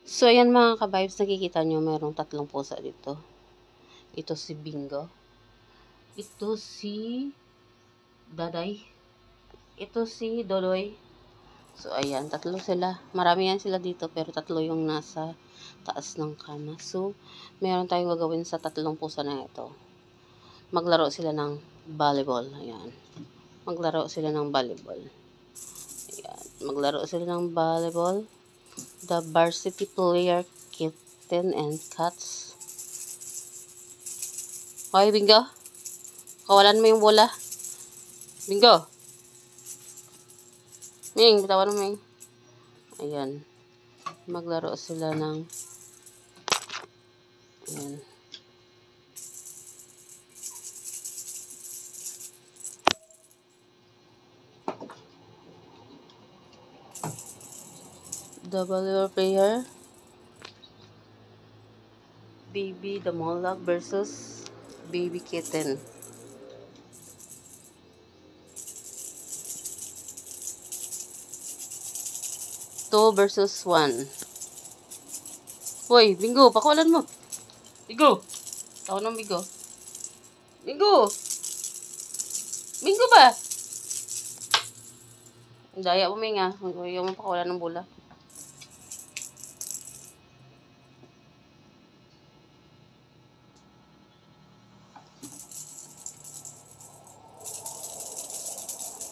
So, ayan mga ka-vibes, nakikita nyo, mayroong tatlong pusa dito. Ito si Bingo. Ito si Daday. Ito si Dodoy. So, ayan, tatlo sila. Marami yan sila dito, pero tatlo yung nasa taas ng kama. So, meron tayong gagawin sa tatlong pusa na ito. Maglaro sila ng volleyball. Ayan. Maglaro sila ng volleyball. Ayan. Maglaro sila ng volleyball. The varsity player kitten and cats. Okay, Bingo. Kawalan mo yung bola. Bingo. Ming, bitawan mo, Ming. Ayan. Maglaro sila ng... Ayan. The volleyball player. Baby the Molag versus baby kitten. Two versus one. Hoy, Bingo, pakawalan mo. Bingo. Tawag ng Bingo. Bingo. Bingo ba? Daya mo, Ming, ah. Huwag mo pakawalan ng bola.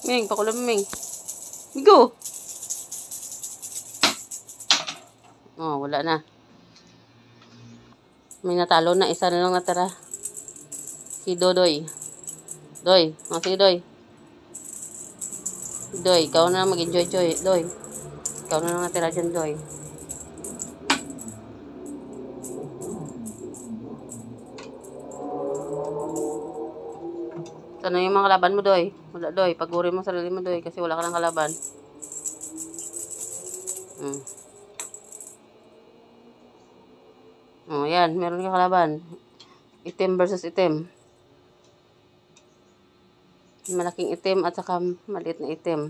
Ming, pakawalan mo, Ming. Bingo. Oh, wala na. May natalo na. Isa na lang natara. Si Dodoy. Doy. Oh, sige, Doy. Doy, ikaw na mag-enjoy, Doy. Ikaw na lang natira dyan, Doy. Sana yung mga kalaban mo, Doy. Wala, Doy. Paguri mo sarili mo, Doy. Kasi wala ka ng kalaban. Oh, yan. Meron ka kalaban. Itim versus itim. Malaking itim at saka maliit na itim.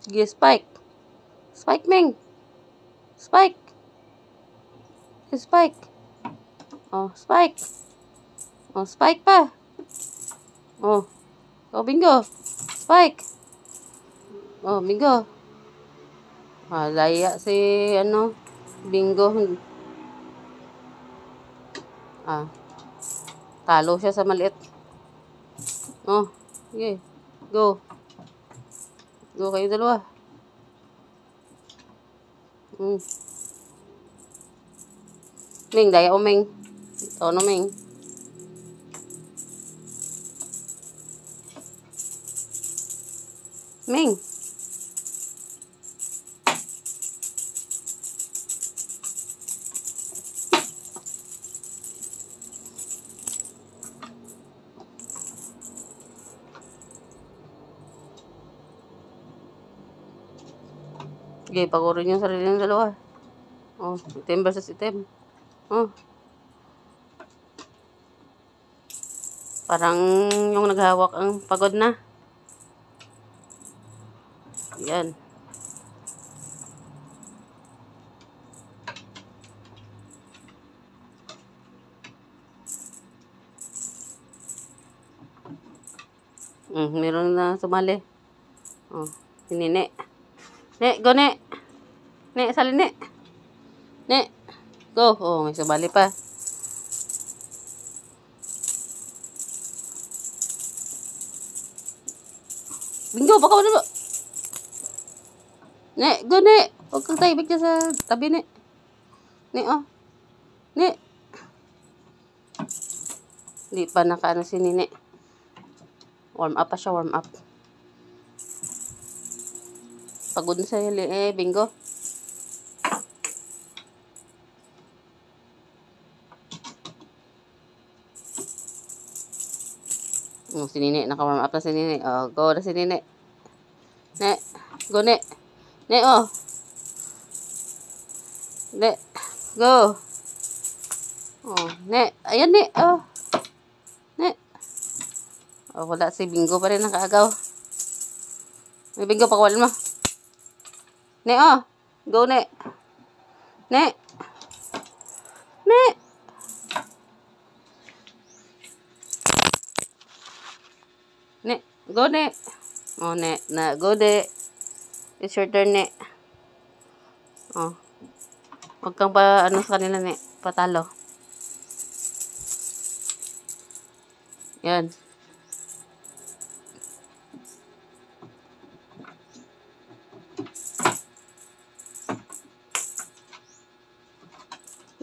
Sige, Spike. Spike, Ming. Spike. Spike. Oh, Spike. Oh, Spike pa. Oh. Oh, Bingo. Spike. Oh, Bingo. Ah, laya si, Bingo. Ah. Talo siya sa maliit. Oh, sige. Go. Go kayo dalawa. Ming, daya o Ming. Tono, Ming. Ming. Sige, pagurin yung sarili ng dalawa. Oh, itim versus itim. Oh. Parang yung naghawak ang pagod na. Yan. Meron na sumali. Oh, si Nene. Ne, go Ne. Ne, sali Ne. Ne, go. Oh, may sumali pa. Bingo, baka wala ba? Ne, go Ne. Huwag kang taibig ka sa tabi Ne. Ne, oh. Ne. Hindi pa nakaano si Nene. Warm up pa siya, warm up. Pagod na siya, Bingo. Oh, si Nene, naka-warm up na si Nene. Oh, go na si Nene. Ne, Go, ne. Ne, oh. Ne. Go. Oh, ne. Ayan, ne. Oh. Ne. Oh, wala si Bingo pa rin nakaagaw. May Bingo, pakawal mo. Ne, oh. Go, ne. Ne. Ne. Ne. Go, ne. Oh, ne. Na, go, de. It's your turn, ne. Oh. Huwag kang pa, ano sa kanila, ne. Patalo. Yan.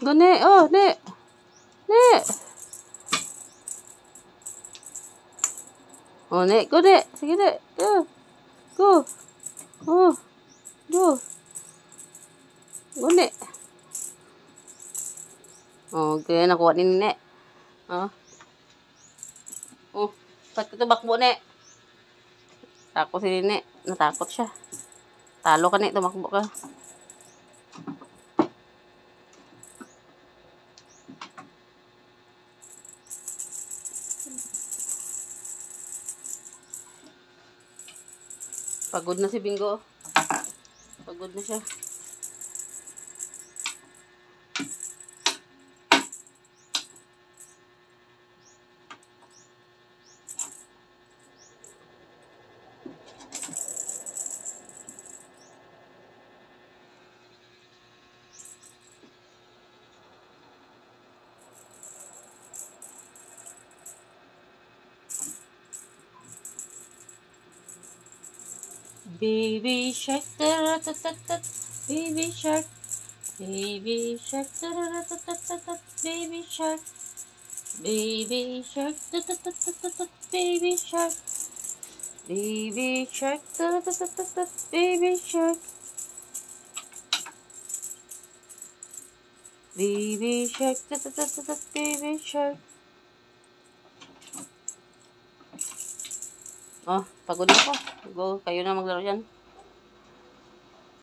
Go, ne. Oh, ne. Ne. Oh, ne. Go, ne. Sige, ne. Go. Go. Oh. Go. Go, ne. Oh, kaya nakuha ni ne. Oh. Oh. Ba't ka tumakbo, ne? Takot si ne. Natakot siya. Talo ka, ne. Tumakbo ka. Pagod na si Bingo. Pagod na siya. Baby shark, da-da-da-da-da, baby shark, baby shark, da-da-da-da-da-da, baby shark, baby shark, da-da-da-da-da-da, baby shark, baby shark, da-da-da-da-da-da, baby shark, baby shark, da-da-da-da-da, baby shark. Oh, pagod ako. Go, kayo na maglaro dyan.